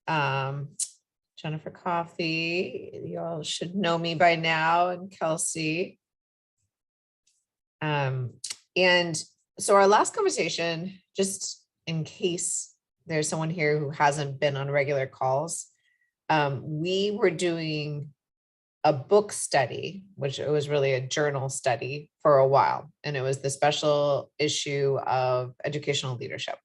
Jennifer Coffey, you all should know me by now, and Kelsey. And so our last conversation, just in case there's someone here who hasn't been on regular calls, we were doing a book study, which it was really a journal study for a while. And it was the special issue of Educational Leadership.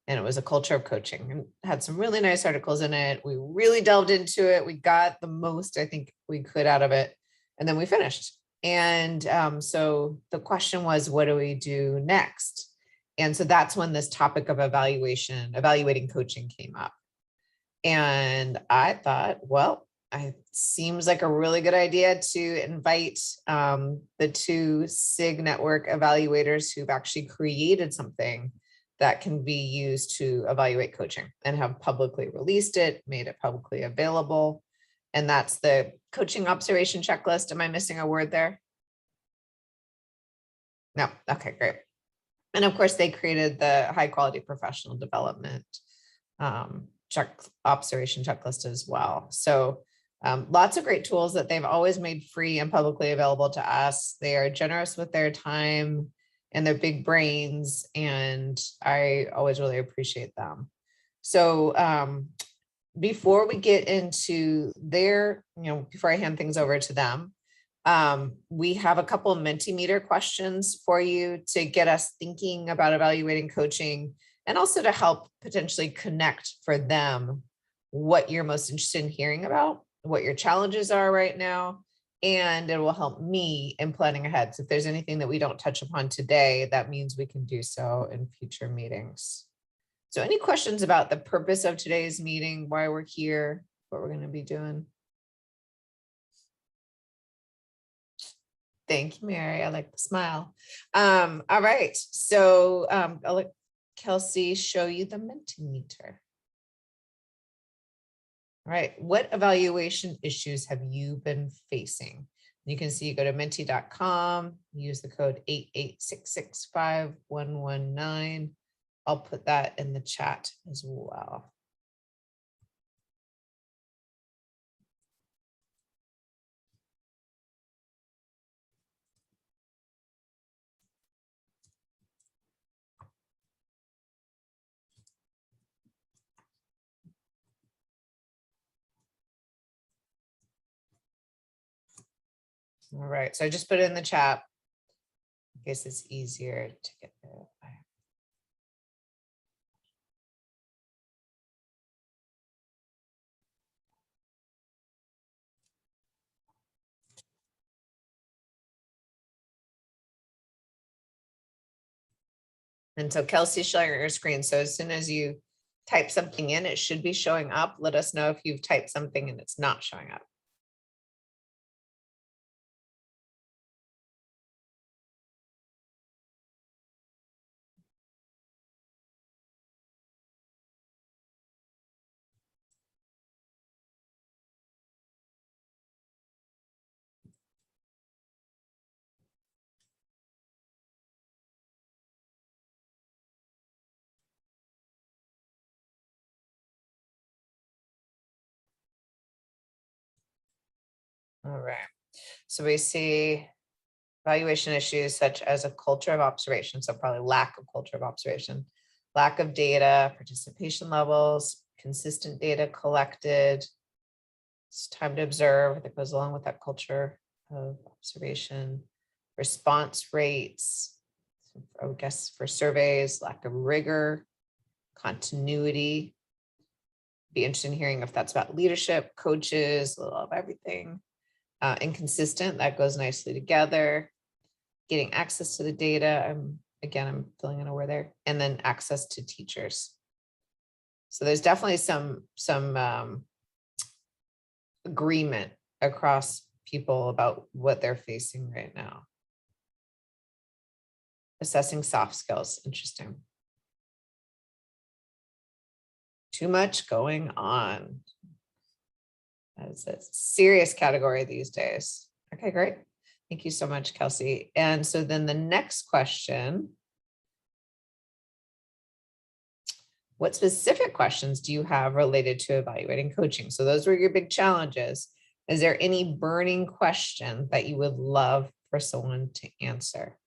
And it was a culture of coaching, and had some really nice articles in it. We really delved into it. We got the most I think we could out of it. And then we finished. And so the question was, what do we do next? And so that's when this topic of evaluating coaching came up. And I thought, well, it seems like a really good idea to invite the two SIG network evaluators who've actually created something that can be used to evaluate coaching and have publicly released it, made it publicly available. And that's the coaching observation checklist. Am I missing a word there? No. Okay, great. And of course, they created the high quality professional development observation checklist as well. So lots of great tools that they've always made free and publicly available to us. They are generous with their time and their big brains, and I always really appreciate them. So before we get into before I hand things over to them, we have a couple of Mentimeter questions for you to get us thinking about evaluating coaching, and also to help potentially connect for them what you're most interested in hearing about, what your challenges are right now, and it will help me in planning ahead. So if there's anything that we don't touch upon today, that means we can do so in future meetings. So any questions about the purpose of today's meeting, why we're here, what we're going to be doing? Thank you, Mary. I like the smile. All right. So I'll let Kelsey show you the Mentimeter. All right. What evaluation issues have you been facing? You can see, you go to menti.com, use the code 886651119. I'll put that in the chat as well. All right, so I just put it in the chat. I guess it's easier to get there. And so Kelsey's showing your screen. So as soon as you type something in, it should be showing up. Let us know if you've typed something and it's not showing up. All right, so we see evaluation issues such as a culture of observation, so probably lack of culture of observation, lack of data, participation levels, consistent data collected. It's time to observe that goes along with that culture of observation, response rates, I would guess for surveys, lack of rigor, continuity. Be interested in hearing if that's about leadership, coaches, a little of everything. Inconsistent, that goes nicely together. Getting access to the data, I'm filling in a word there, and then access to teachers. So there's definitely some agreement across people about what they're facing right now. Assessing soft skills, interesting. Too much going on. That's a serious category these days. Okay, great. Thank you so much, Kelsey. And so then the next question, what specific questions do you have related to evaluating coaching? So those were your big challenges. Is there any burning question that you would love for someone to answer?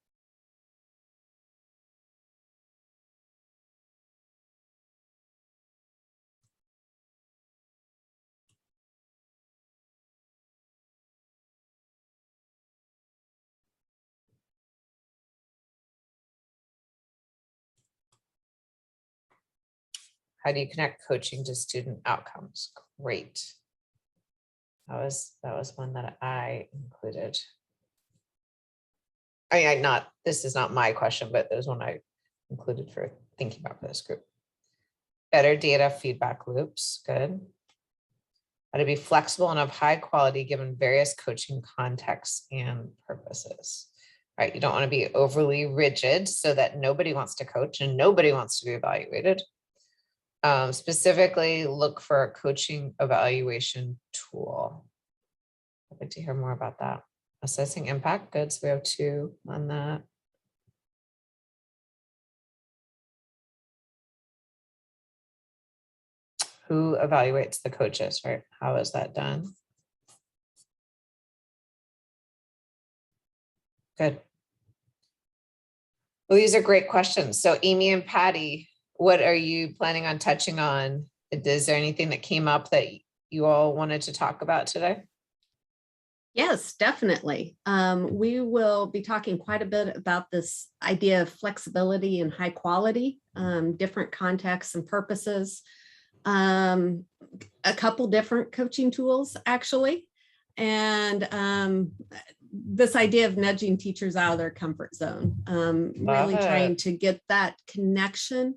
How do you connect coaching to student outcomes? Great. That was one that I included. This is not my question, but there's one I included for thinking about for this group. Better data feedback loops, good. How to be flexible and of high quality given various coaching contexts and purposes. Right, you don't want to be overly rigid so that nobody wants to coach and nobody wants to be evaluated. Specifically, look for a coaching evaluation tool. I'd like to hear more about that. Assessing impact, good. So we have 2 on that. Who evaluates the coaches, right? How is that done? Good. Well, these are great questions. So Amy and Patty, what are you planning on touching on? Is there anything that came up that you all wanted to talk about today? Yes, definitely. We will be talking quite a bit about this idea of flexibility and high quality, different contexts and purposes, a couple different coaching tools, actually, and this idea of nudging teachers out of their comfort zone, really trying to get that connection.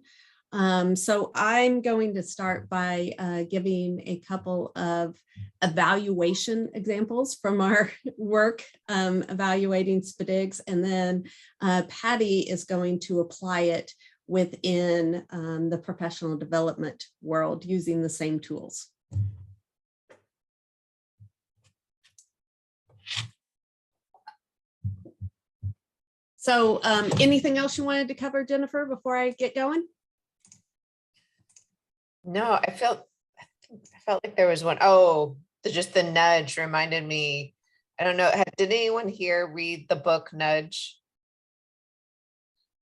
So I'm going to start by giving a couple of evaluation examples from our work evaluating SPDIGs, and then Patty is going to apply it within the professional development world using the same tools. So anything else you wanted to cover, Jennifer, before I get going? No, I felt like there was one. Oh, just the nudge reminded me. I don't know. Did anyone here read the book Nudge?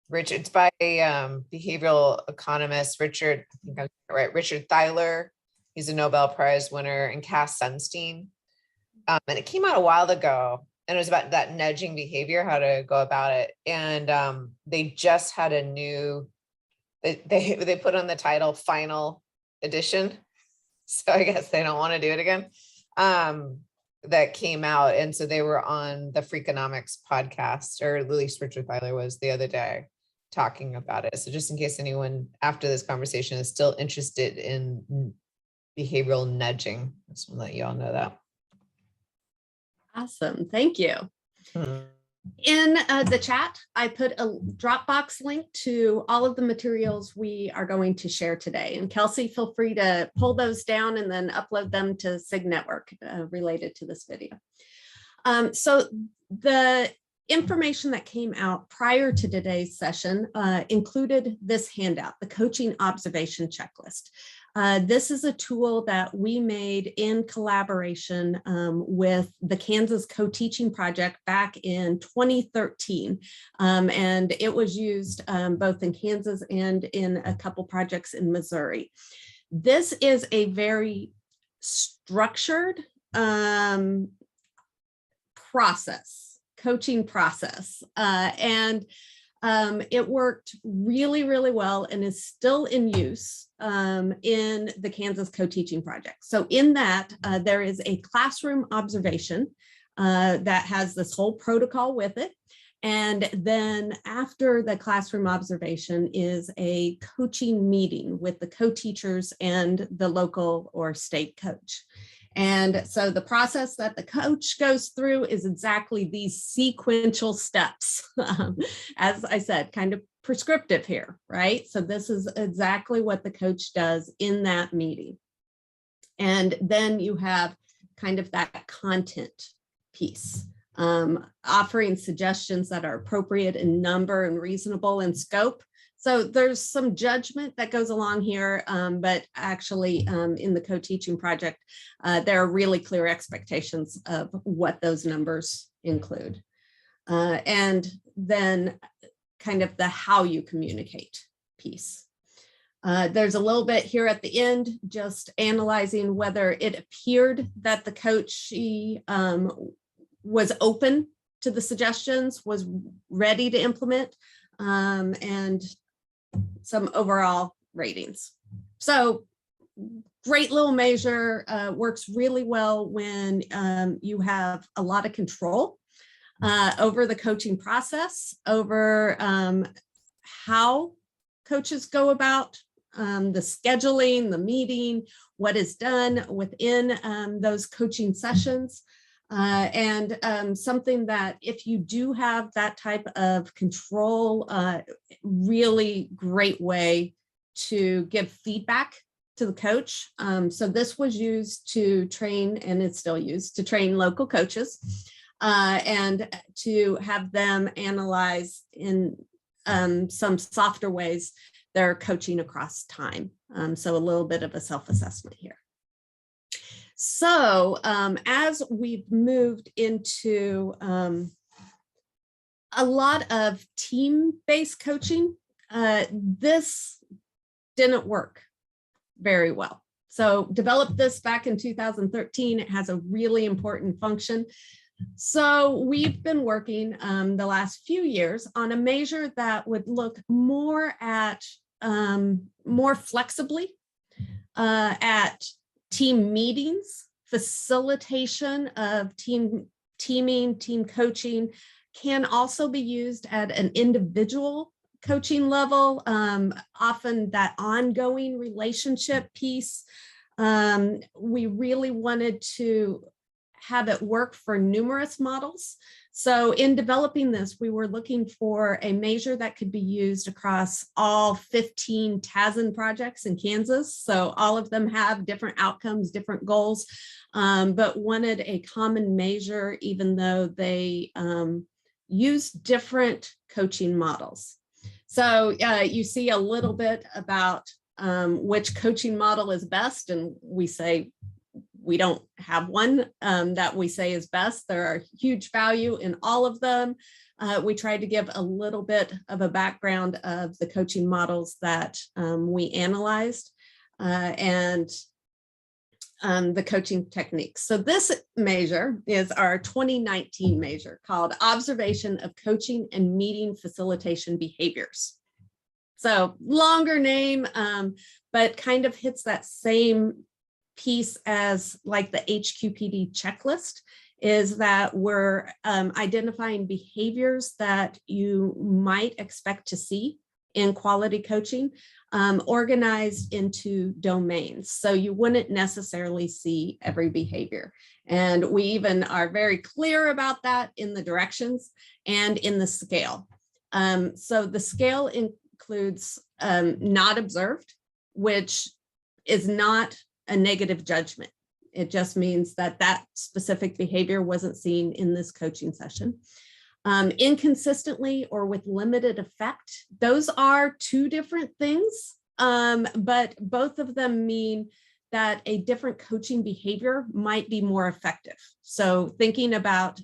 Richard, it's by behavioral economist Richard, I think I'm right, Richard Thaler. He's a Nobel Prize winner, and Cass Sunstein. And it came out a while ago, and it was about that nudging behavior, how to go about it. And they just had a new, they put on the title Final Edition. So I guess they don't want to do it again. That came out. And so they were on the Freakonomics podcast, or at least Richard Thaler was the other day, talking about it. So just in case anyone after this conversation is still interested in behavioral nudging, I just want to let you all know that. Awesome. Thank you. In the chat, I put a Dropbox link to all of the materials we are going to share today. And Kelsey, feel free to pull those down and then upload them to SIG Network related to this video. So the information that came out prior to today's session included this handout, the Coaching Observation Checklist. This is a tool that we made in collaboration with the Kansas Co-Teaching Project back in 2013. And it was used both in Kansas and in a couple projects in Missouri. This is a very structured coaching process. And it worked really, really well and is still in use in the Kansas Co-Teaching Project. So in that, there is a classroom observation that has this whole protocol with it. And then after the classroom observation is a coaching meeting with the co-teachers and the local or state coach. And so the process that the coach goes through is exactly these sequential steps. As I said, kind of prescriptive here, right? So this is exactly what the coach does in that meeting. And then you have kind of that content piece, offering suggestions that are appropriate in number and reasonable in scope. So there's some judgment that goes along here, but actually in the co-teaching project, there are really clear expectations of what those numbers include. And then kind of the how you communicate piece. There's a little bit here at the end, just analyzing whether it appeared that the coachee was open to the suggestions, was ready to implement, and some overall ratings. So great little measure, works really well when you have a lot of control over the coaching process, over how coaches go about the scheduling, the meeting, what is done within those coaching sessions. And something that if you do have that type of control, really great way to give feedback to the coach. So this was used to train, and it's still used to train local coaches and to have them analyze in some softer ways their coaching across time. So a little bit of a self-assessment here. So as we've moved into a lot of team-based coaching, this didn't work very well. So developed this back in 2013. It has a really important function. So we've been working the last few years on a measure that would look more at more flexibly at team meetings, facilitation of teaming, team coaching can also be used at an individual coaching level, often that ongoing relationship piece. We really wanted to have it work for numerous models. So in developing this, we were looking for a measure that could be used across all 15 TASN projects in Kansas. So all of them have different outcomes, different goals, but wanted a common measure, even though they use different coaching models. So you see a little bit about which coaching model is best, and we say we don't have one that we say is best. There are huge value in all of them. We tried to give a little bit of a background of the coaching models that we analyzed and the coaching techniques. So this measure is our 2019 measure called Observation of Coaching and Meeting Facilitation Behaviors. So longer name, but kind of hits that same piece as like the HQPD checklist, is that we're identifying behaviors that you might expect to see in quality coaching, organized into domains. So you wouldn't necessarily see every behavior. And we even are very clear about that in the directions and in the scale. So the scale includes not observed, which is not a negative judgment. It just means that that specific behavior wasn't seen in this coaching session. Inconsistently or with limited effect, those are two different things, but both of them mean that a different coaching behavior might be more effective. So thinking about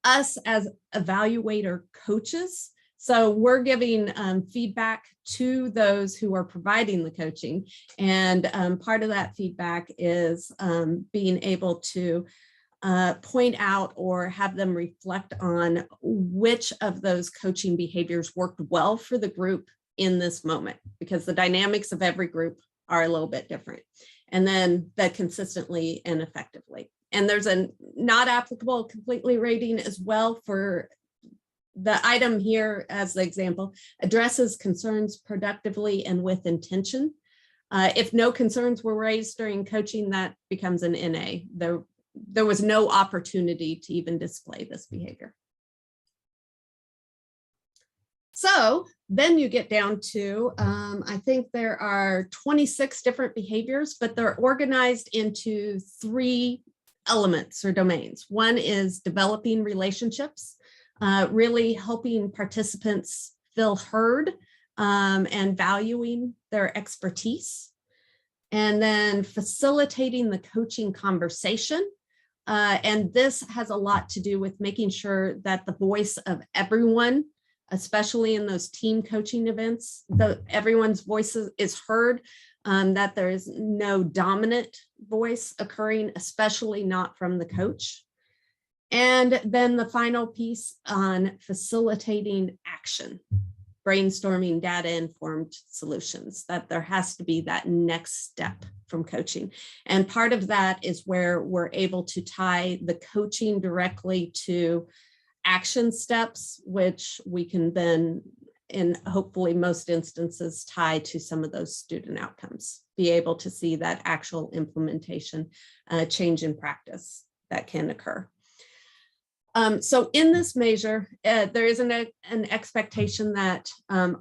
us as evaluator coaches, so we're giving feedback to those who are providing the coaching. And part of that feedback is being able to point out or have them reflect on which of those coaching behaviors worked well for the group in this moment, because the dynamics of every group are a little bit different. And then the consistently and effectively. And there's a not applicable completely rating as well for the item here as the example, addresses concerns productively and with intention. If no concerns were raised during coaching, that becomes an NA. There was no opportunity to even display this behavior. So then you get down to, I think there are 26 different behaviors, but they're organized into 3 elements or domains. One is developing relationships, really helping participants feel heard, and valuing their expertise, and then facilitating the coaching conversation. And this has a lot to do with making sure that the voice of everyone, especially in those team coaching events, everyone's voice is heard, that there is no dominant voice occurring, especially not from the coach. And then the final piece on facilitating action, brainstorming data-informed solutions, that there has to be that next step from coaching. And part of that is where we're able to tie the coaching directly to action steps, which we can then, in hopefully most instances, tie to some of those student outcomes, be able to see that actual implementation, change in practice that can occur. So in this measure, there is an expectation that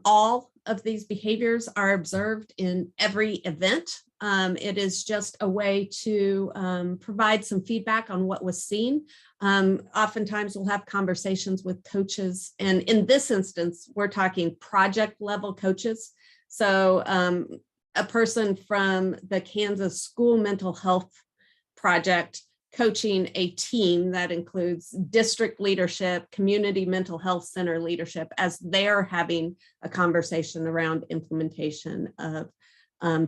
all of these behaviors are observed in every event. It is just a way to provide some feedback on what was seen. Oftentimes we'll have conversations with coaches, and in this instance, we're talking project level coaches. So a person from the Kansas School Mental Health Project coaching a team that includes district leadership, community mental health center leadership, as they're having a conversation around implementation of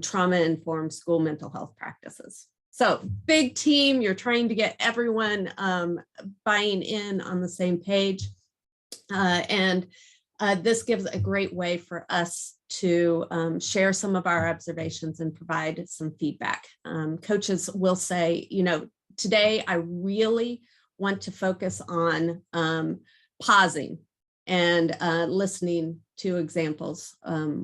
trauma-informed school mental health practices. So big team, you're trying to get everyone buying in on the same page. And this gives a great way for us to share some of our observations and provide some feedback. Coaches will say, you know, today I really want to focus on pausing and listening to examples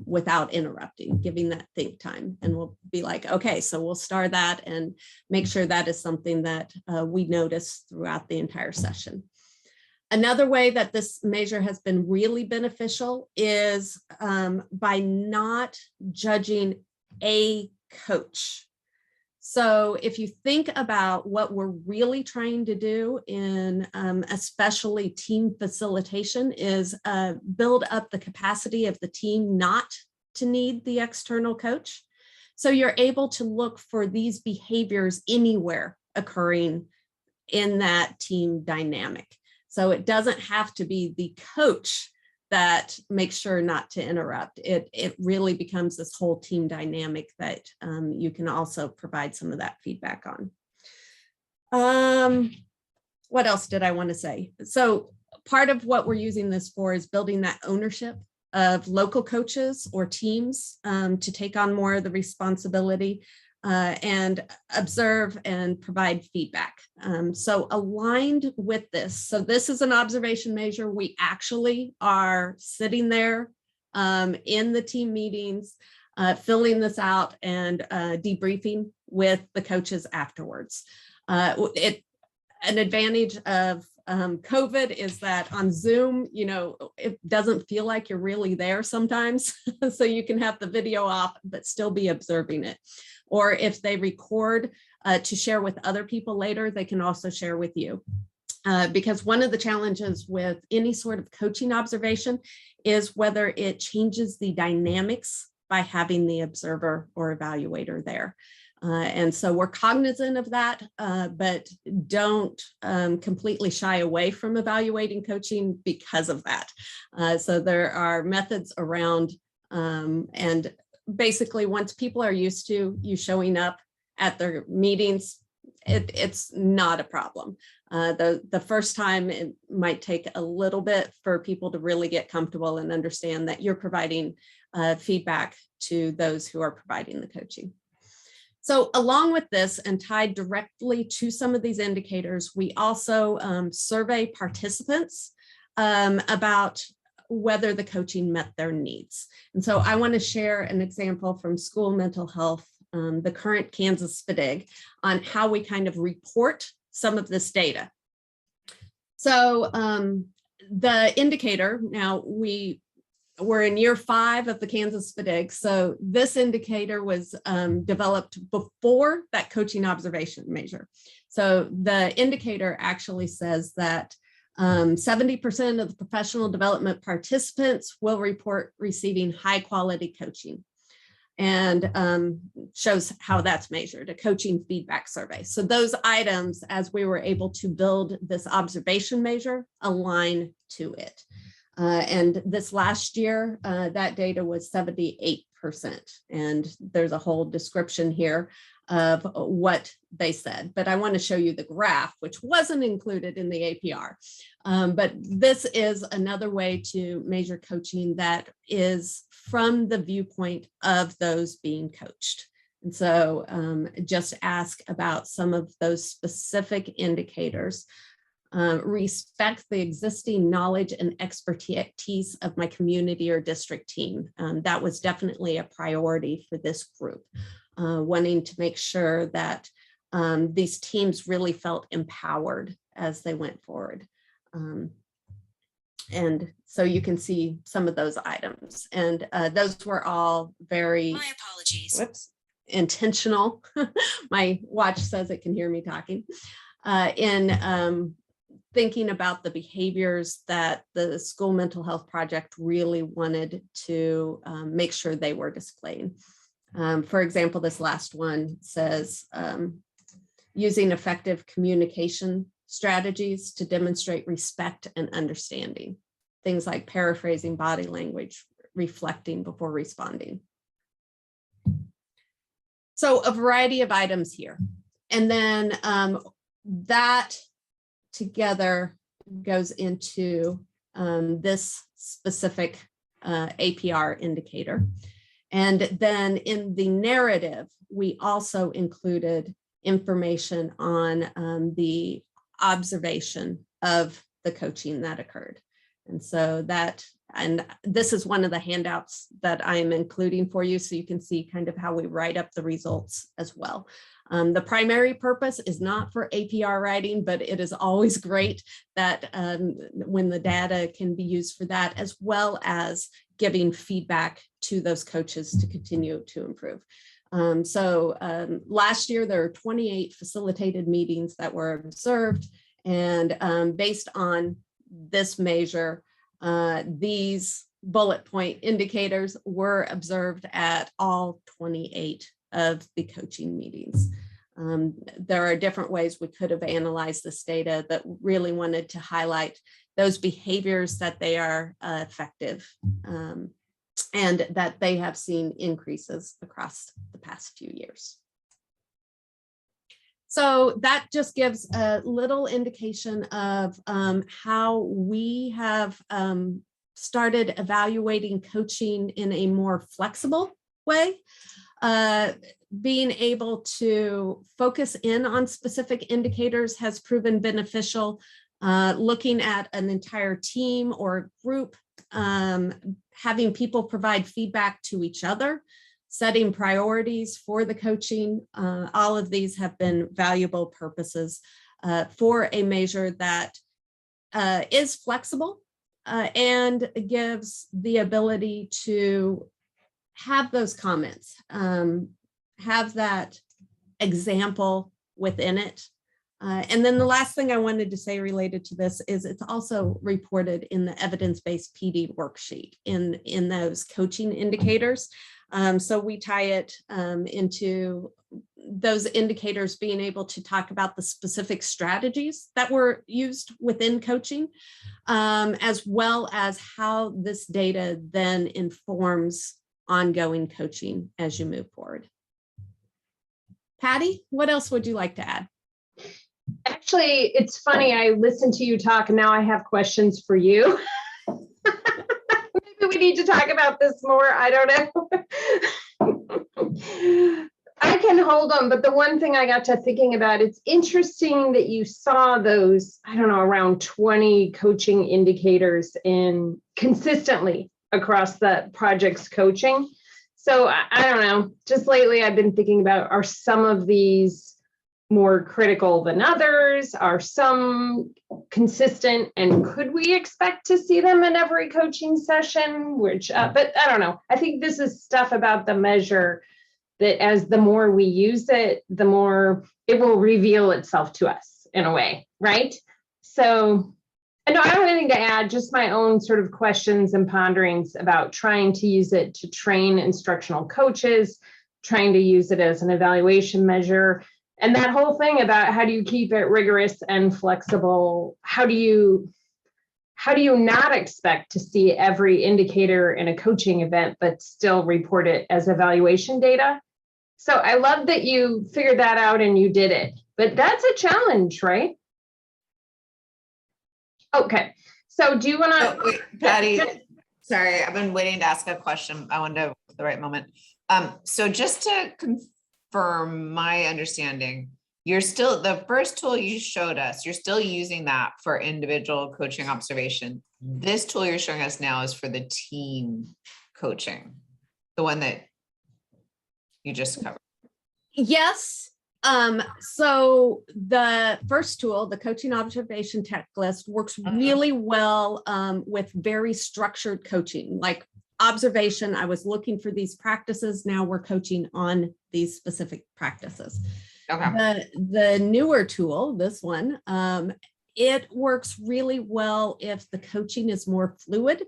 without interrupting, giving that think time. And we'll be like, okay, so we'll star that and make sure that is something that we notice throughout the entire session. Another way that this measure has been really beneficial is by not judging a coach. So if you think about what we're really trying to do in especially team facilitation is build up the capacity of the team not to need the external coach. So you're able to look for these behaviors anywhere occurring in that team dynamic. So it doesn't have to be the coach that makes sure not to interrupt. It really becomes this whole team dynamic that you can also provide some of that feedback on. What else did I want to say? So part of what we're using this for is building that ownership of local coaches or teams to take on more of the responsibility and observe and provide feedback. So aligned with this, so this is an observation measure. We actually are sitting there in the team meetings, filling this out and debriefing with the coaches afterwards. An advantage of COVID is that on Zoom, you know, it doesn't feel like you're really there sometimes. So you can have the video off, but still be observing it. Or if they record to share with other people later, they can also share with you. Because one of the challenges with any sort of coaching observation is whether it changes the dynamics by having the observer or evaluator there. And so we're cognizant of that, but don't completely shy away from evaluating coaching because of that. So there are methods around, and basically once people are used to you showing up at their meetings, it's not a problem. The first time it might take a little bit for people to really get comfortable and understand that you're providing feedback to those who are providing the coaching. So along with this and tied directly to some of these indicators, we also survey participants about whether the coaching met their needs. And so I want to share an example from school mental health, the current Kansas SPDIG, on how we kind of report some of this data. So the indicator, now we're in year 5 of the Kansas SPDIG. So this indicator was developed before that coaching observation measure. So the indicator actually says that 70% of the professional development participants will report receiving high quality coaching, and shows how that's measured, a coaching feedback survey. So those items, as we were able to build this observation measure, align to it. And this last year, that data was 78%. And there's a whole description here of what they said. But I want to show you the graph, which wasn't included in the APR. But this is another way to measure coaching that is from the viewpoint of those being coached. And so just ask about some of those specific indicators. Respect the existing knowledge and expertise of my community or district team. That was definitely a priority for this group, wanting to make sure that these teams really felt empowered as they went forward. And so you can see some of those items, and those were all very, my apologies, intentional. My watch says it can hear me talking. In thinking about the behaviors that the School Mental Health Project really wanted to make sure they were displaying. For example, this last one says, using effective communication strategies to demonstrate respect and understanding. Things like paraphrasing body language, reflecting before responding. So a variety of items here. And then that together goes into this specific APR indicator. And then in the narrative, we also included information on the observation of the coaching that occurred. And so that, and this is one of the handouts that I am including for you, so you can see kind of how we write up the results as well. The primary purpose is not for APR writing, but it is always great that when the data can be used for that, as well as giving feedback to those coaches to continue to improve. Last year, there were 28 facilitated meetings that were observed, and based on this measure, these bullet point indicators were observed at all 28 of the coaching meetings. There are different ways we could have analyzed this data, but really wanted to highlight those behaviors that they are effective and that they have seen increases across the past few years. So that just gives a little indication of how we have started evaluating coaching in a more flexible way. Being able to focus in on specific indicators has proven beneficial. Looking at an entire team or group, having people provide feedback to each other, setting priorities for the coaching, all of these have been valuable purposes for a measure that is flexible and gives the ability to have those comments, have that example within it. And then the last thing I wanted to say related to this is it's also reported in the evidence-based PD worksheet in those coaching indicators. So we tie it into those indicators being able to talk about the specific strategies that were used within coaching, as well as how this data then informs ongoing coaching as you move forward. Patty, what else would you like to add? Actually, it's funny. I listened to you talk and now I have questions for you. Maybe we need to talk about this more. I don't know. I can hold on, but the one thing I got to thinking about, it's interesting that you saw those, I don't know, around 20 coaching indicators in consistently across the project's coaching. So I don't know, just lately I've been thinking about, are some of these more critical than others? Are some consistent, and could we expect to see them in every coaching session? Which, but I don't know. I think this is stuff about the measure that as the more we use it, the more it will reveal itself to us in a way, right? So I know I don't have anything to add, just my own sort of questions and ponderings about trying to use it to train instructional coaches, trying to use it as an evaluation measure, and that whole thing about how do you keep it rigorous and flexible? How do you not expect to see every indicator in a coaching event, but still report it as evaluation data? So I love that you figured that out and you did it, but that's a challenge, right? Okay, so do you want to? Oh, wait, Patty, sorry, I've been waiting to ask a question. I wanted to the right moment. So just to confirm my understanding, you're still, the first tool you showed us, you're still using that for individual coaching observation. This tool you're showing us now is for the team coaching, the one that you just covered. Yes. So the first tool, the coaching observation checklist, works really well with very structured coaching, like observation. I was looking for these practices. Now we're coaching on these specific practices. Okay. The newer tool, this one, it works really well if the coaching is more fluid.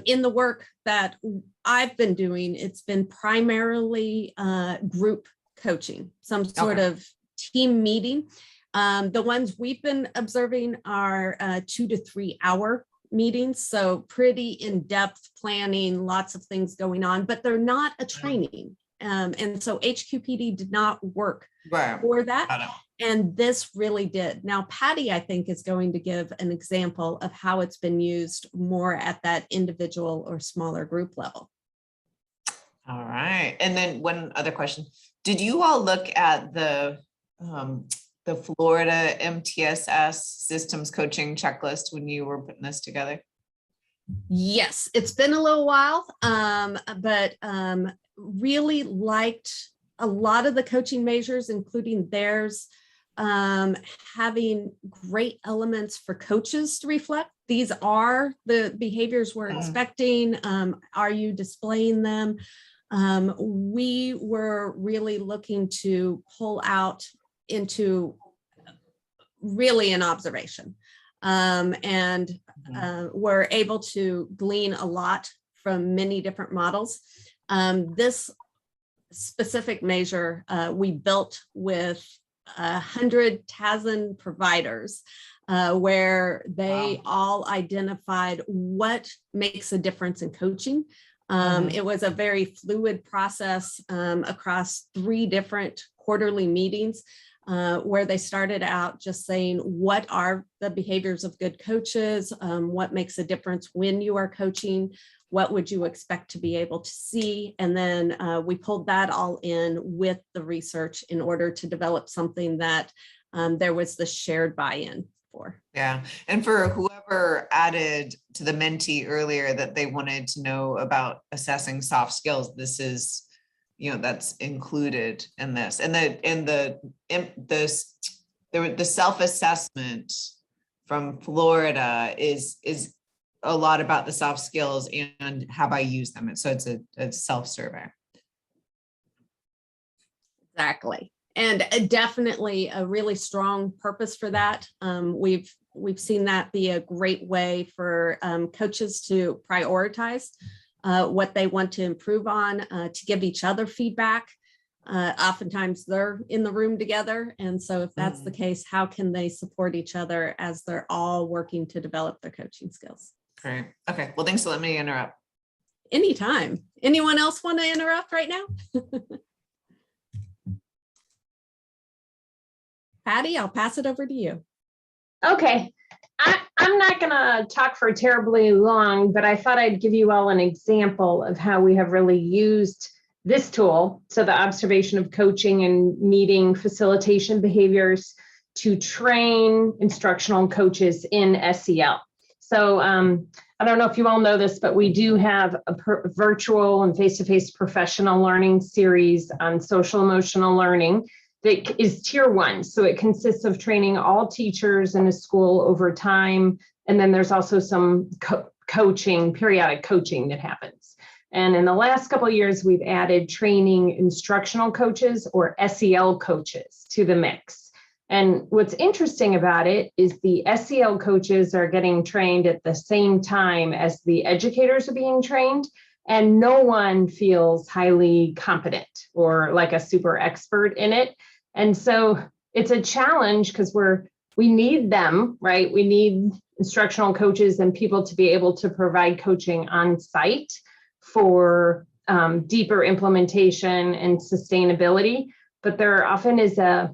In the work that I've been doing, it's been primarily group coaching, some sort of team meeting. The ones we've been observing are 2 to 3 hour meetings, so pretty in-depth planning, lots of things going on, but they're not a training. And so HQPD did not work for that. And this really did. Now, Patty, I think, is going to give an example of how it's been used more at that individual or smaller group level. All right. And then one other question. Did you all look at the Florida MTSS systems coaching checklist when you were putting this together? Yes, it's been a little while, but really liked a lot of the coaching measures, including theirs, having great elements for coaches to reflect. These are the behaviors we're expecting. Are you displaying them? We were really looking to pull out into really an observation, and we're able to glean a lot from many different models. This specific measure we built with 100 TASN providers, where they all identified what makes a difference in coaching. It was a very fluid process across 3 different quarterly meetings, where they started out just saying, what are the behaviors of good coaches? What makes a difference when you are coaching? What would you expect to be able to see? And then we pulled that all in with the research in order to develop something that there was the shared buy-in for. Yeah. And for whoever added to the Menti earlier that they wanted to know about assessing soft skills, this is, that's included in this. And the self-assessment from Florida is a lot about the soft skills and have I used them. So it's a self-survey. Exactly. And definitely a really strong purpose for that. We've seen that be a great way for coaches to prioritize what they want to improve on, to give each other feedback. Oftentimes they're in the room together. And so if that's the case, how can they support each other as they're all working to develop their coaching skills? Great. Okay. Well, thanks for letting me interrupt. Anytime. Anyone else want to interrupt right now? Patty, I'll pass it over to you. Okay. I'm not going to talk for terribly long, but I thought I'd give you all an example of how we have really used this tool, so the observation of coaching and meeting facilitation behaviors, to train instructional coaches in SEL. So I don't know if you all know this, but we do have a virtual and face-to-face professional learning series on social emotional learning that is tier 1. So it consists of training all teachers in a school over time. And then there's also some coaching, periodic coaching that happens. And in the last couple of years, we've added training instructional coaches or SEL coaches to the mix. And what's interesting about it is the SEL coaches are getting trained at the same time as the educators are being trained, and no one feels highly competent or like a super expert in it. And so it's a challenge because we need them, right? We need instructional coaches and people to be able to provide coaching on site for deeper implementation and sustainability. But there often is a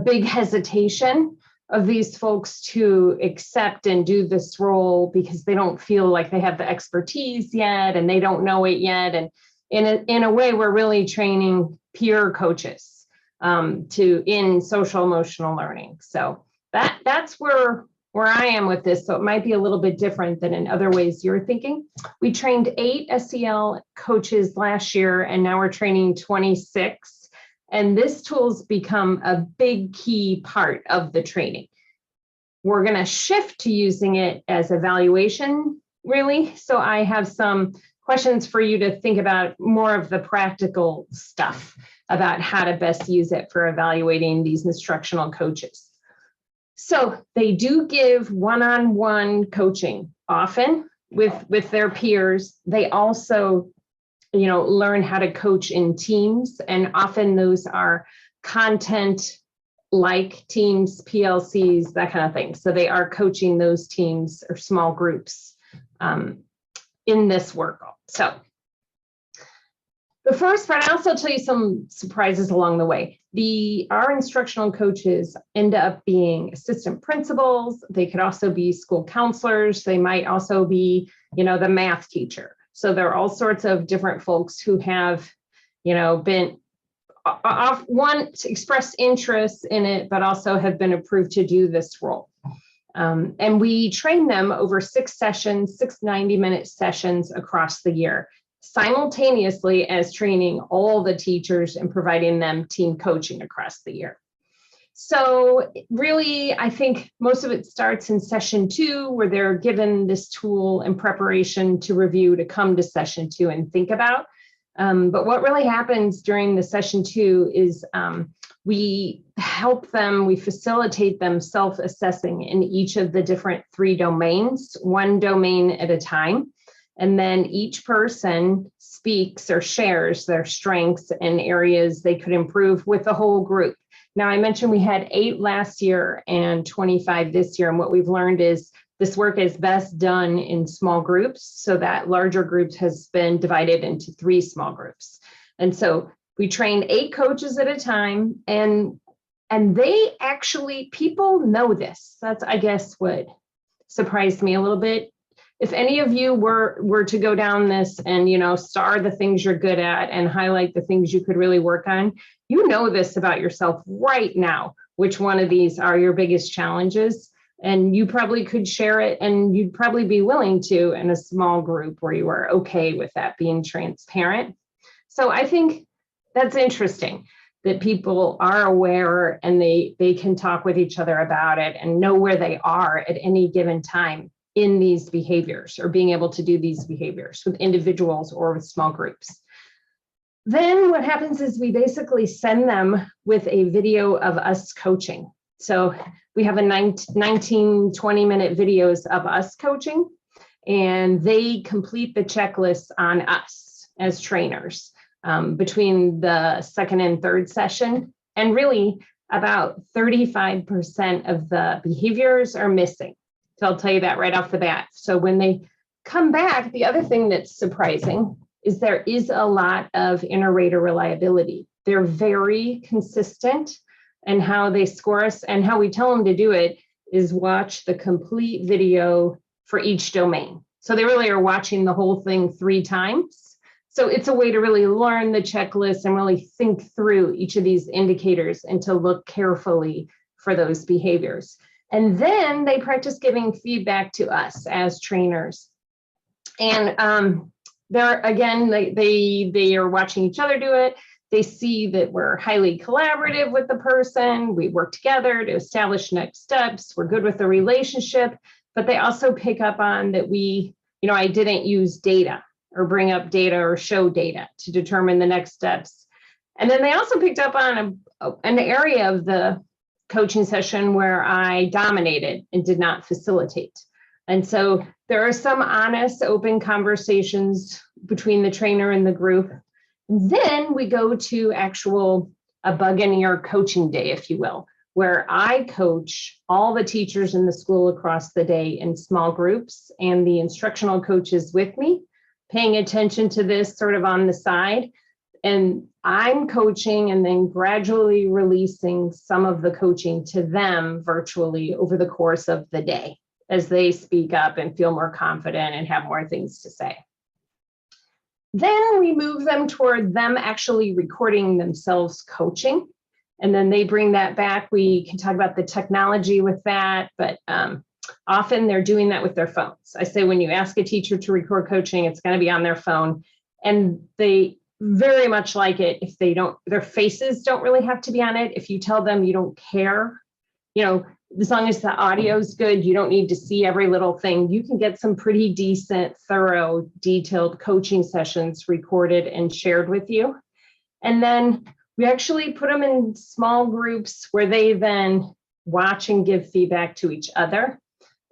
big hesitation of these folks to accept and do this role because they don't feel like they have the expertise yet and they don't know it yet. And in a way, we're really training peer coaches in social emotional learning. So that's where I am with this. So it might be a little bit different than in other ways you're thinking. We trained 8 SEL coaches last year, and now we're training 26. And this tool's become a big key part of the training. We're going to shift to using it as evaluation, really. So I have some questions for you to think about more of the practical stuff about how to best use it for evaluating these instructional coaches. So they do give one-on-one coaching often with their peers. They also learn how to coach in teams. And often those are content like teams, PLCs, that kind of thing. So they are coaching those teams or small groups in this work. So the first part, I'll also tell you some surprises along the way. Our instructional coaches end up being assistant principals. They could also be school counselors. They might also be, the math teacher. So there are all sorts of different folks who have, been expressed interest in it, but also have been approved to do this role. And we train them over 6 sessions, 6 90-minute sessions across the year, simultaneously as training all the teachers and providing them team coaching across the year. So really, I think most of it starts in session 2, where they're given this tool in preparation to review to come to session 2 and think about. But what really happens during the session 2 is we help them, we facilitate them self-assessing in each of the different 3 domains, 1 domain at a time. And then each person speaks or shares their strengths and areas they could improve with the whole group. Now, I mentioned we had 8 last year and 25 this year. And what we've learned is this work is best done in small groups. So that larger groups has been divided into 3 small groups. And so we train 8 coaches at a time. And they actually, people know this. That's, I guess, what surprised me a little bit. If any of you were to go down this and, star the things you're good at and highlight the things you could really work on, you know this about yourself right now, which one of these are your biggest challenges. And you probably could share it, and you'd probably be willing to in a small group where you are okay with that being transparent. So I think that's interesting that people are aware and they can talk with each other about it and know where they are at any given time in these behaviors, or being able to do these behaviors with individuals or with small groups. Then what happens is we basically send them with a video of us coaching. So we have a 19, 20-minute videos of us coaching, and they complete the checklist on us as trainers between the 2nd and 3rd session. And really about 35% of the behaviors are missing. So I'll tell you that right off the bat. So when they come back, the other thing that's surprising is there is a lot of inter-rater reliability. They're very consistent in how they score us, and how we tell them to do it is watch the complete video for each domain. So they really are watching the whole thing 3 times. So it's a way to really learn the checklist and really think through each of these indicators and to look carefully for those behaviors. And then they practice giving feedback to us as trainers. And they're, again, they are watching each other do it. They see that we're highly collaborative with the person. We work together to establish next steps. We're good with the relationship, but they also pick up on that I didn't use data or bring up data or show data to determine the next steps. And then they also picked up on an area of the coaching session where I dominated and did not facilitate. And so there are some honest, open conversations between the trainer and the group. Then we go to a bug in ear coaching day, if you will, where I coach all the teachers in the school across the day in small groups and the instructional coaches with me, paying attention to this sort of on the side. And I'm coaching and then gradually releasing some of the coaching to them virtually over the course of the day as they speak up and feel more confident and have more things to say. Then we move them toward them actually recording themselves coaching. And then they bring that back. We can talk about the technology with that, but often they're doing that with their phones. I say when you ask a teacher to record coaching, it's going to be on their phone. And they very much like it if they don't, their faces don't really have to be on it. If you tell them you don't care, as long as the audio is good, you don't need to see every little thing. You can get some pretty decent, thorough, detailed coaching sessions recorded and shared with you. And then we actually put them in small groups where they then watch and give feedback to each other.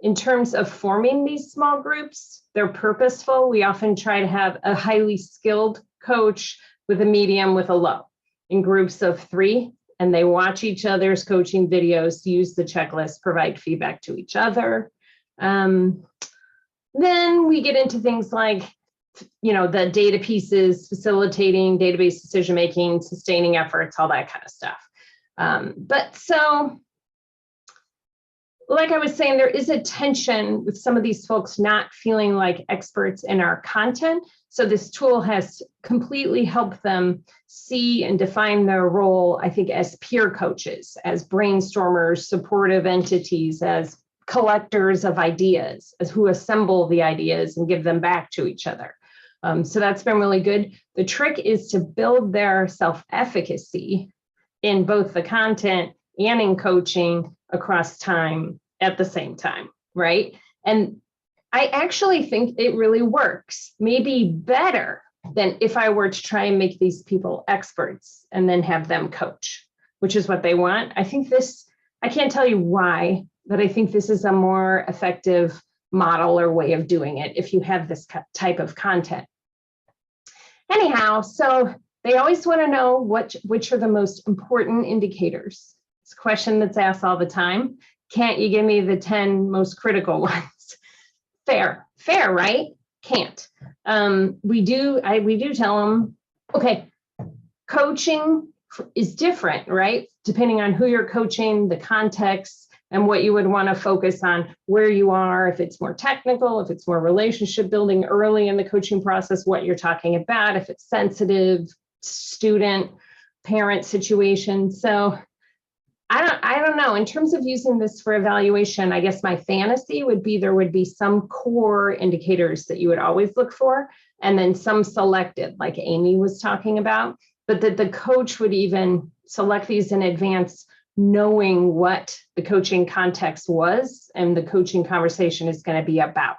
In terms of forming these small groups, they're purposeful. We often try to have a highly skilled coach with a medium with a low in groups of 3. And they watch each other's coaching videos, use the checklist, provide feedback to each other. Then we get into things like, the data pieces, facilitating database decision-making, sustaining efforts, all that kind of stuff. But so, like I was saying, there is a tension with some of these folks not feeling like experts in our content. So this tool has completely helped them see and define their role, I think, as peer coaches, as brainstormers, supportive entities, as collectors of ideas, as who assemble the ideas and give them back to each other. So that's been really good. The trick is to build their self-efficacy in both the content and in coaching across time at the same time, right? And I actually think it really works, maybe better than if I were to try and make these people experts and then have them coach, which is what they want. I think I can't tell you why, but I think this is a more effective model or way of doing it if you have this type of content. Anyhow, so they always want to know which are the most important indicators. It's a question that's asked all the time. Can't you give me the 10 most critical ones? Fair, right? Can't. We do tell them, okay, coaching is different, right? Depending on who you're coaching, the context, and what you would want to focus on, where you are, if it's more technical, if it's more relationship building early in the coaching process, what you're talking about, if it's sensitive, student, parent situation. So I don't know. In terms of using this for evaluation, I guess my fantasy would be there would be some core indicators that you would always look for, and then some selected, like Amy was talking about, but that the coach would even select these in advance, knowing what the coaching context was and the coaching conversation is going to be about.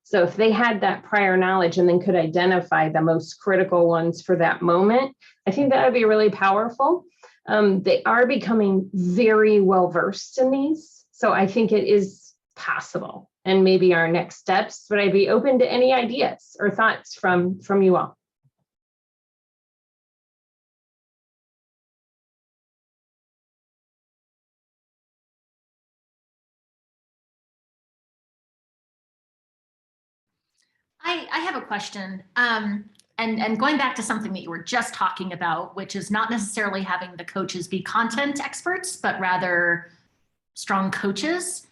So if they had that prior knowledge and then could identify the most critical ones for that moment, I think that would be really powerful. They are becoming very well versed in these. So I think it is possible and maybe our next steps, but I'd be open to any ideas or thoughts from you all. I have a question. And going back to something that you were just talking about, which is not necessarily having the coaches be content experts, but rather strong coaches.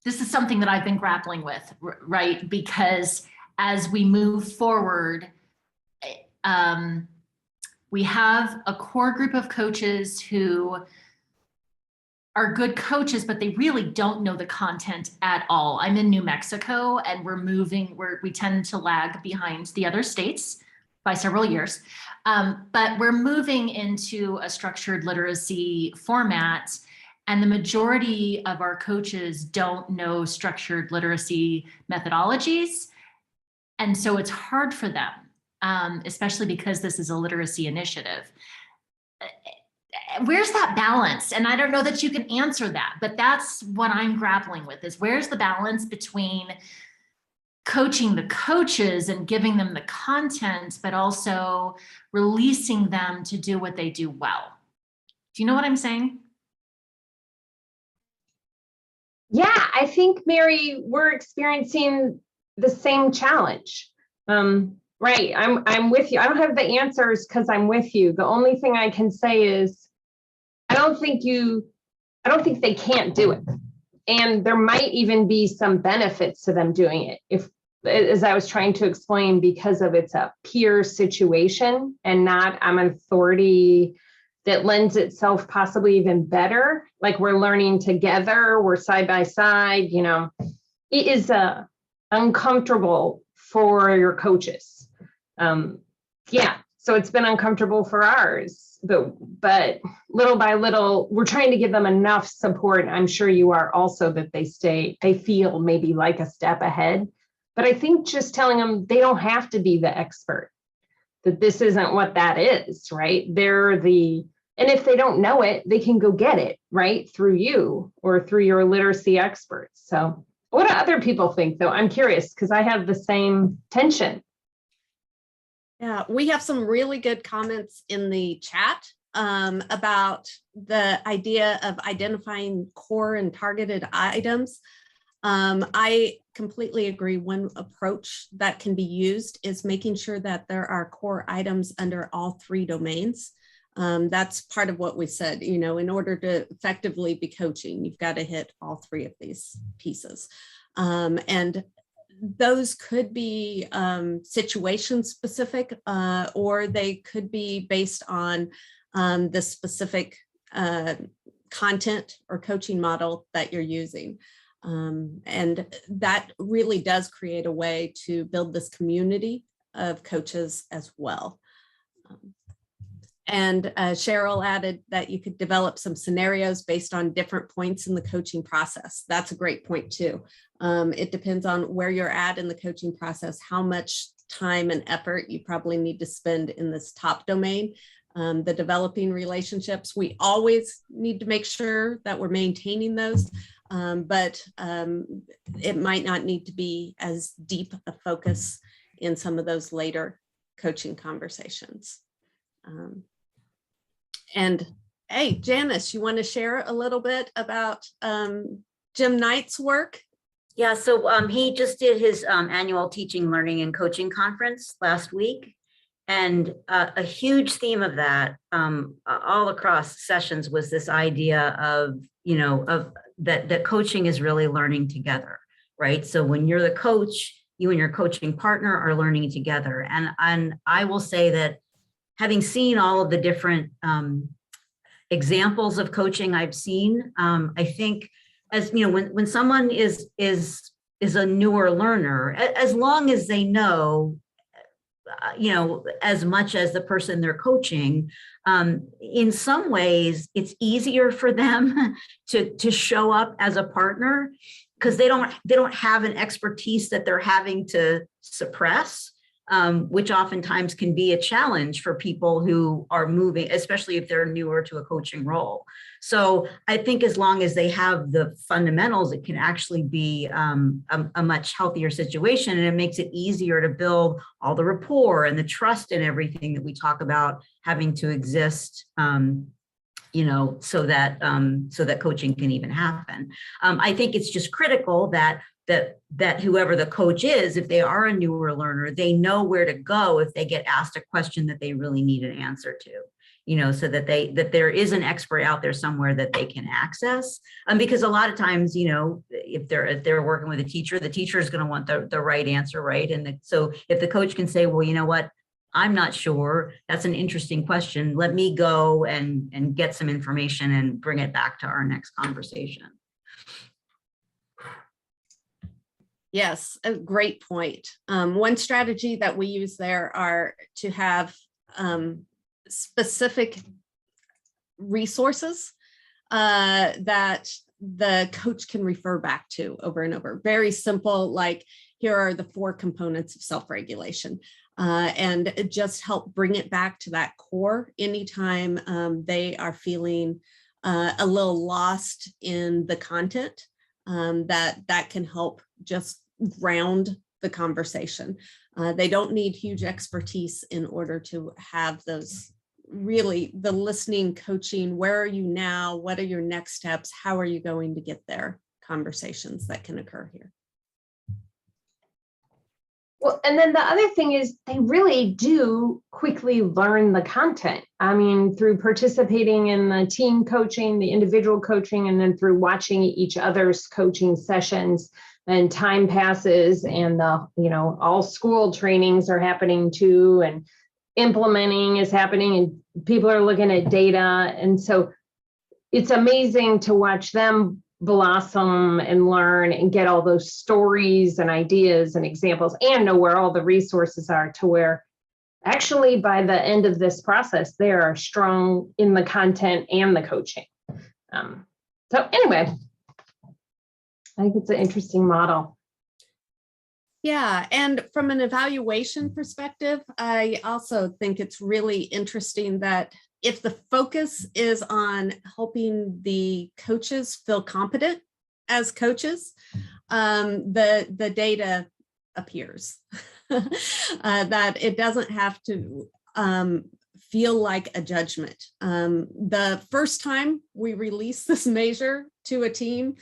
This is something that I've been grappling with, right? Because as we move forward, we have a core group of coaches who are good coaches, but they really don't know the content at all. I'm in New Mexico and we tend to lag behind the other states by several years. But we're moving into a structured literacy format, and the majority of our coaches don't know structured literacy methodologies. And so it's hard for them, especially because this is a literacy initiative. where's that balance? And I don't know that you can answer that, but that's what I'm grappling with, is where's the balance between coaching the coaches and giving them the content, but also releasing them to do what they do well. Do you know what I'm saying? Yeah, I think, Mary, we're experiencing the same challenge. Right, I'm with you. I don't have the answers because I'm with you. The only thing I can say is I don't think they can't do it. And there might even be some benefits to them doing it. If, as I was trying to explain, because of it's a peer situation and not I'm an authority, that lends itself possibly even better. Like we're learning together, we're side by side, you know, it is uncomfortable for your coaches. Yeah, so it's been uncomfortable for ours, but little by little, we're trying to give them enough support. I'm sure you are also, that they feel maybe like a step ahead. But I think just telling them they don't have to be the expert, that this isn't what that is, right? And if they don't know it, they can go get it, right? Through you or through your literacy experts. So what do other people think though? I'm curious because I have the same tension. Yeah, we have some really good comments in the chat about the idea of identifying core and targeted items. I completely agree. One approach that can be used is making sure that there are core items under all 3 domains. That's part of what we said, you know, in order to effectively be coaching, you've got to hit all 3 of these pieces. And those could be situation specific, or they could be based on the specific content or coaching model that you're using. And that really does create a way to build this community of coaches as well. And Cheryl added that you could develop some scenarios based on different points in the coaching process. That's a great point too. It depends on where you're at in the coaching process, how much time and effort you probably need to spend in this top domain. The developing relationships, we always need to make sure that we're maintaining those, but it might not need to be as deep a focus in some of those later coaching conversations. And hey, Janice, you want to share a little bit about Jim Knight's work? Yeah, so he just did his annual teaching, learning, and coaching conference last week. And a huge theme of that all across sessions was this idea of, you know, of that coaching is really learning together, right? So when you're the coach, you and your coaching partner are learning together. And I will say that having seen all of the different examples of coaching I've seen, I think, as you know, when someone is a newer learner, as long as they know, you know, as much as the person they're coaching, in some ways it's easier for them to show up as a partner because they don't have an expertise that they're having to suppress. Which oftentimes can be a challenge for people who are moving, especially if they're newer to a coaching role. So I think as long as they have the fundamentals, it can actually be a much healthier situation, and it makes it easier to build all the rapport and the trust and everything that we talk about having to exist, you know, so that coaching can even happen. I think it's just critical that whoever the coach is, if they are a newer learner, they know where to go if they get asked a question that they really need an answer to, you know, so that there is an expert out there somewhere that they can access. Because a lot of times, you know, if they're working with a teacher, the teacher is going to want the right answer, right? And so if the coach can say, well, you know what, I'm not sure, that's an interesting question, let me go and get some information and bring it back to our next conversation. Yes, a great point. One strategy that we use there are to have specific resources that the coach can refer back to over and over. Very simple, like here are the 4 components of self-regulation. and it just help bring it back to that core anytime they are feeling a little lost in the content. That can help just ground the conversation. They don't need huge expertise in order to have those really the listening, coaching, where are you now? What are your next steps? How are you going to get there? Conversations that can occur here. Well, and then the other thing is they really do quickly learn the content. I mean, through participating in the team coaching, the individual coaching, and then through watching each other's coaching sessions, and time passes and the, all school trainings are happening too, and implementing is happening and people are looking at data. And so it's amazing to watch them blossom and learn and get all those stories and ideas and examples and know where all the resources are, to where actually by the end of this process, they are strong in the content and the coaching. So anyway, I think it's an interesting model. Yeah, and from an evaluation perspective, I also think it's really interesting that if the focus is on helping the coaches feel competent as coaches, the data appears that it doesn't have to feel like a judgment. The first time we released this measure to a team,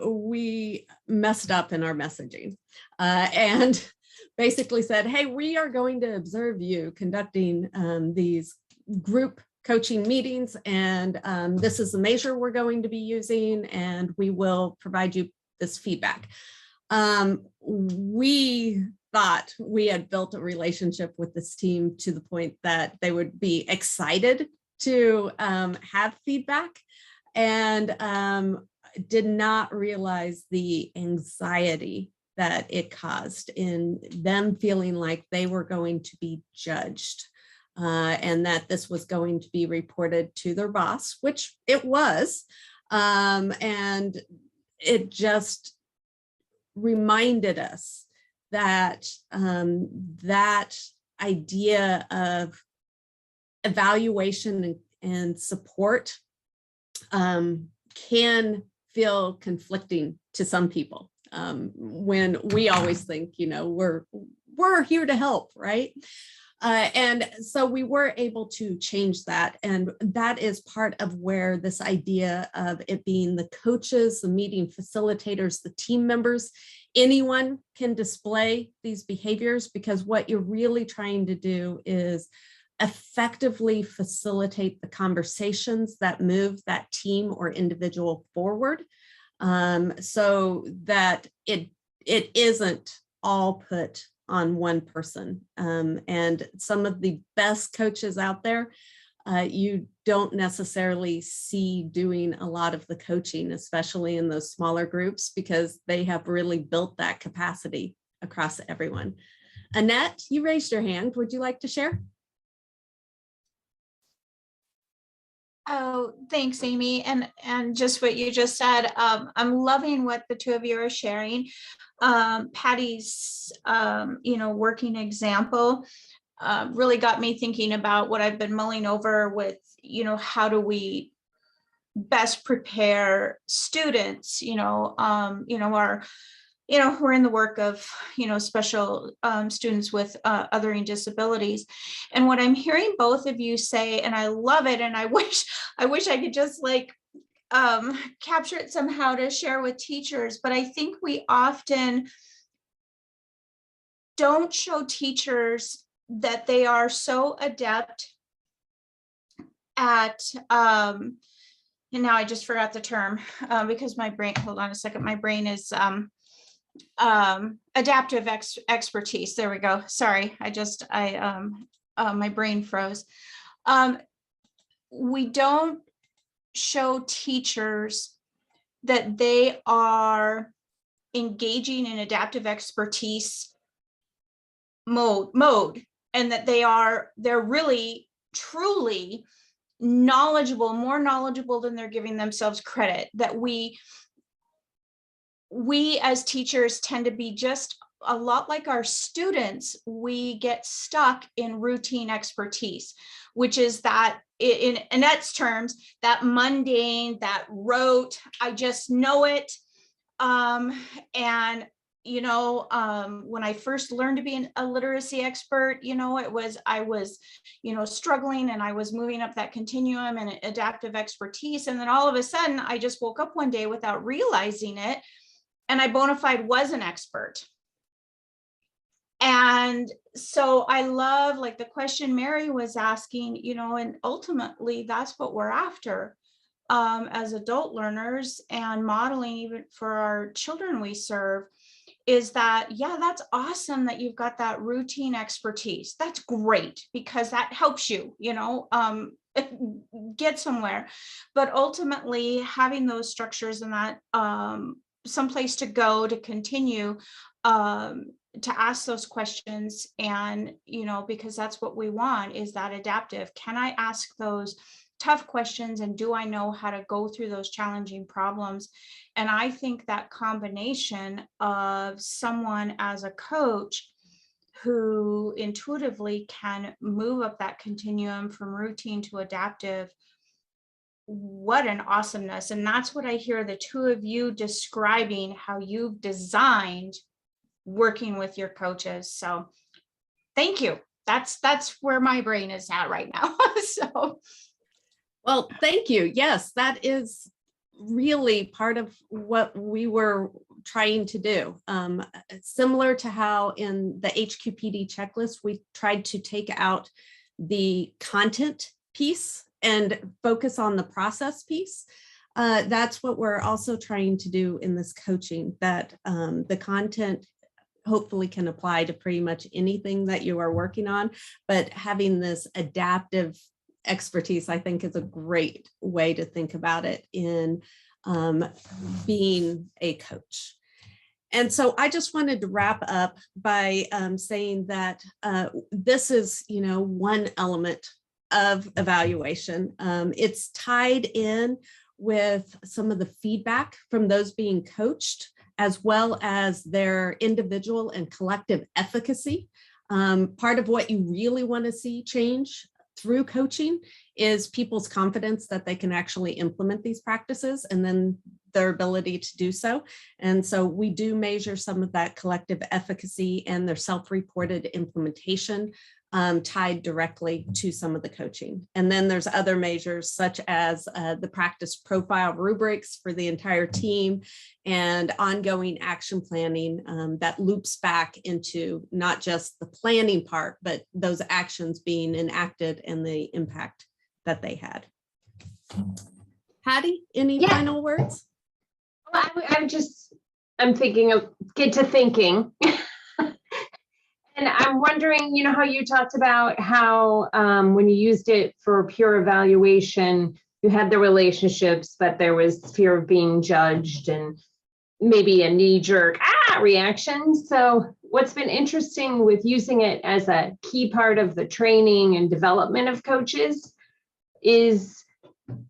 we messed up in our messaging and basically said, hey, we are going to observe you conducting these group coaching meetings, and this is the measure we're going to be using, and we will provide you this feedback. We thought we had built a relationship with this team to the point that they would be excited to have feedback, and did not realize the anxiety that it caused in them feeling like they were going to be judged. And that this was going to be reported to their boss, which it was. And it just reminded us that that idea of evaluation and support can feel conflicting to some people, when we always think, we're here to help, right? And so we were able to change that. And that is part of where this idea of it being the coaches, the meeting facilitators, the team members, anyone can display these behaviors, because what you're really trying to do is effectively facilitate the conversations that move that team or individual forward, so that it isn't all put on one person. And some of the best coaches out there, you don't necessarily see doing a lot of the coaching, especially in those smaller groups, because they have really built that capacity across everyone. Annette, you raised your hand. Would you like to share? Oh, thanks, Amy. And just what you just said, I'm loving what the two of you are sharing. Patty's, working example really got me thinking about what I've been mulling over with, how do we best prepare students, we're in the work of, special students with othering disabilities. And what I'm hearing both of you say, and I love it, and I wish I could just capture it somehow to share with teachers, but I think we often don't show teachers that they are so adept at, and now I just forgot the term because my brain, hold on a second, my brain is adaptive expertise. There we go. Sorry, my brain froze. We don't show teachers that they are engaging in adaptive expertise mode, and that they're really truly knowledgeable, more knowledgeable than they're giving themselves credit. That we as teachers tend to be just a lot like our students, we get stuck in routine expertise, which is that in Annette's terms, that mundane, that rote, I just know it. And when I first learned to be a literacy expert, I was struggling, and I was moving up that continuum and adaptive expertise. And then all of a sudden, I just woke up one day without realizing it, and I bona fide was an expert. And so I love, like, the question Mary was asking, and ultimately that's what we're after as adult learners, and modeling even for our children we serve, is that, yeah, that's awesome that you've got that routine expertise. That's great, because that helps you, get somewhere. But ultimately, having those structures and that someplace to go to continue to ask those questions, and because that's what we want, is that adaptive. Can I ask those tough questions, and do I know how to go through those challenging problems? And I think that combination of someone as a coach who intuitively can move up that continuum from routine to adaptive, what an awesomeness. And that's what I hear the two of you describing, how you've designed working with your coaches. So thank you. That's where my brain is at right now. So, well, thank you. Yes, that is really part of what we were trying to do. Similar to how in the HQPD checklist, we tried to take out the content piece and focus on the process piece. That's what we're also trying to do in this coaching, that the content hopefully can apply to pretty much anything that you are working on, but having this adaptive expertise, I think, is a great way to think about it in being a coach. And so I just wanted to wrap up by saying that this is, one element of evaluation. It's tied in with some of the feedback from those being coached, as well as their individual and collective efficacy. Part of what you really want to see change through coaching is people's confidence that they can actually implement these practices, and then their ability to do so. And so we do measure some of that collective efficacy and their self-reported implementation tied directly to some of the coaching. And then there's other measures, such as the practice profile rubrics for the entire team, and ongoing action planning that loops back into not just the planning part, but those actions being enacted and the impact that they had. Patty, any final words? Well, I'm thinking of get to thinking. And I'm wondering, how you talked about how when you used it for pure evaluation, you had the relationships, but there was fear of being judged and maybe a knee-jerk reaction. So what's been interesting with using it as a key part of the training and development of coaches is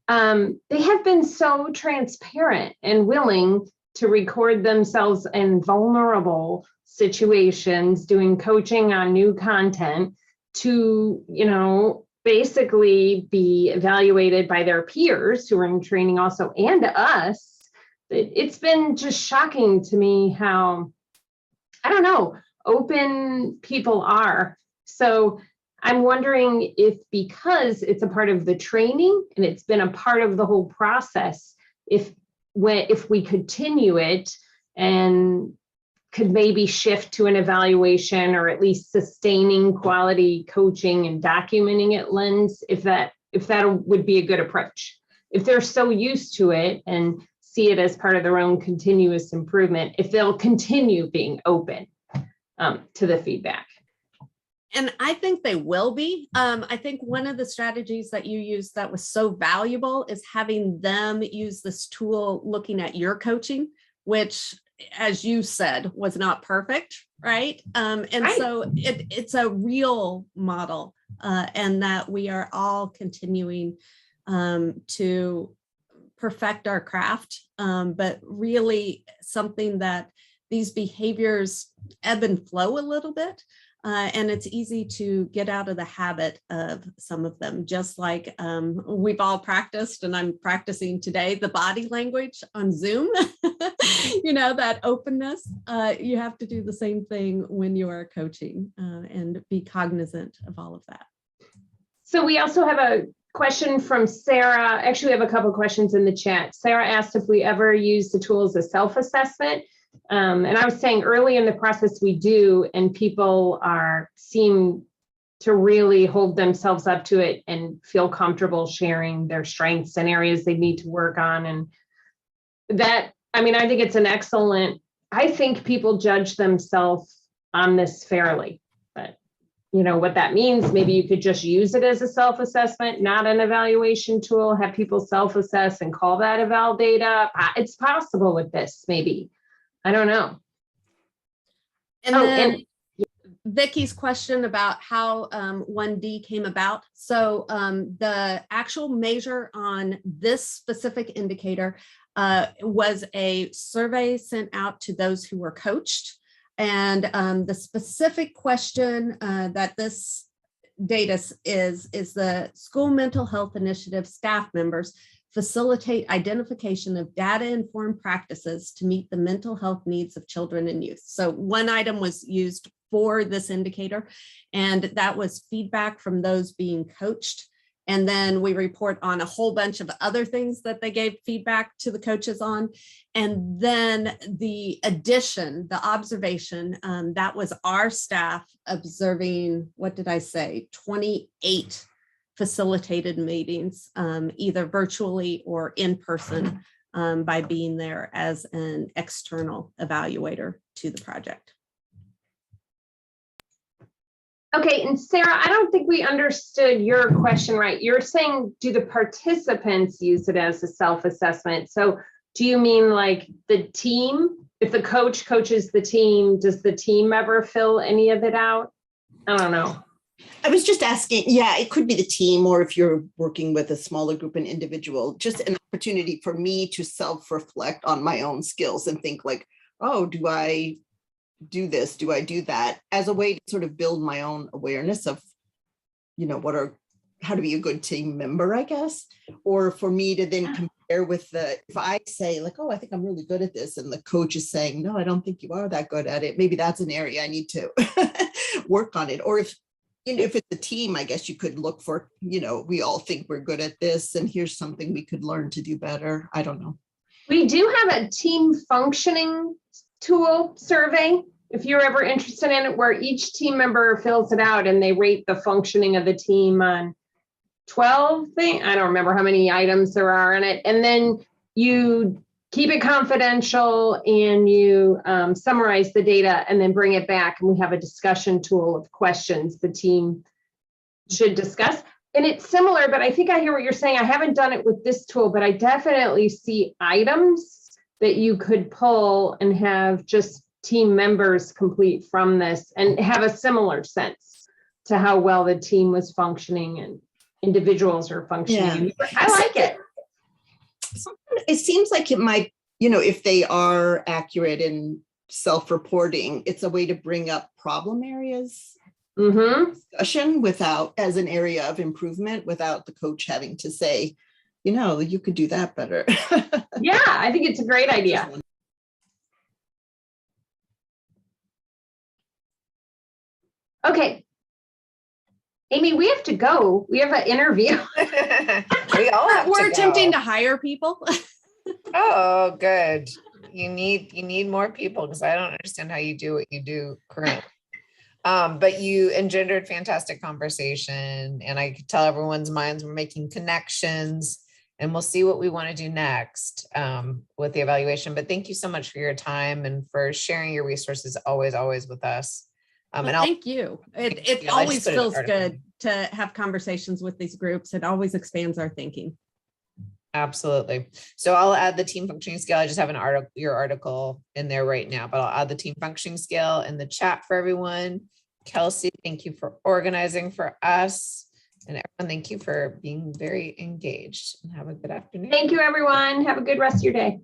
they have been so transparent and willing to record themselves in vulnerable situations, doing coaching on new content to, basically be evaluated by their peers who are in training also, and us. It's been just shocking to me how, open people are. So I'm wondering if, because it's a part of the training and it's been a part of the whole process, if we continue it and could maybe shift to an evaluation, or at least sustaining quality coaching and documenting it lens, if that would be a good approach. If they're so used to it and see it as part of their own continuous improvement, if they'll continue being open to the feedback. And I think they will be. I think one of the strategies that you used that was so valuable is having them use this tool looking at your coaching, which, as you said, was not perfect, right? Right. So it's a real model, and that we are all continuing to perfect our craft, but really something that these behaviors ebb and flow a little bit. And it's easy to get out of the habit of some of them, just like we've all practiced, and I'm practicing today, the body language on Zoom, that openness. You have to do the same thing when you are coaching and be cognizant of all of that. So we also have a question from Sarah. Actually, we have a couple of questions in the chat. Sarah asked if we ever use the tool as a self-assessment. And I was saying early in the process we do, and people seem to really hold themselves up to it and feel comfortable sharing their strengths and areas they need to work on. And that, I think it's an excellent, I think people judge themselves on this fairly, but what that means, maybe you could just use it as a self-assessment, not an evaluation tool, have people self-assess and call that eval data. It's possible with this, maybe. I don't know. And then Vicky's question about how 1D came about. So the actual measure on this specific indicator was a survey sent out to those who were coached. And the specific question that this data is the School Mental Health Initiative staff members facilitate identification of data-informed practices to meet the mental health needs of children and youth. So one item was used for this indicator, and that was feedback from those being coached. And then we report on a whole bunch of other things that they gave feedback to the coaches on. And then the addition, the observation, that was our staff observing, 28 facilitated meetings, either virtually or in person, by being there as an external evaluator to the project. Okay, and Sarah, I don't think we understood your question right. You're saying, do the participants use it as a self-assessment? So do you mean like the team? If the coach coaches the team, does the team ever fill any of it out? I don't know. I was just asking, yeah, it could be the team, or if you're working with a smaller group, an individual, just an opportunity for me to self-reflect on my own skills and think like, oh, do I do this? Do I do that? As a way to sort of build my own awareness of, how to be a good team member, I guess, or for me to then compare with if I say like, oh, I think I'm really good at this, and the coach is saying, no, I don't think you are that good at it. Maybe that's an area I need to work on it. Or if it's a team, I guess you could look for, we all think we're good at this, and here's something we could learn to do better. I don't know. We do have a team functioning tool survey, if you're ever interested in it, where each team member fills it out and they rate the functioning of the team on 12 things. I don't remember how many items there are in it. And then you keep it confidential and you summarize the data and then bring it back. And we have a discussion tool of questions the team should discuss. And it's similar, but I think I hear what you're saying. I haven't done it with this tool, but I definitely see items that you could pull and have just team members complete from this and have a similar sense to how well the team was functioning and individuals are functioning. Yeah. I like it. It seems like it might, if they are accurate in self-reporting, it's a way to bring up problem areas, discussion as an area of improvement without the coach having to say, you could do that better. Yeah, I think it's a great idea. Okay. Amy, we have to go. We have an interview. We all have We're to attempting go. to hire people. Oh, good. You need more people, because I don't understand how you do what you do currently. But you engendered fantastic conversation, and I could tell everyone's minds were making connections, and we'll see what we want to do next with the evaluation. But thank you so much for your time and for sharing your resources always with us. Well, thank you. It always feels good to have conversations with these groups. It always expands our thinking. Absolutely. So I'll add the team functioning scale. I just have your article in there right now, but I'll add the team functioning scale in the chat for everyone. Kelsey, thank you for organizing for us. And everyone, thank you for being very engaged, and have a good afternoon. Thank you, everyone. Have a good rest of your day.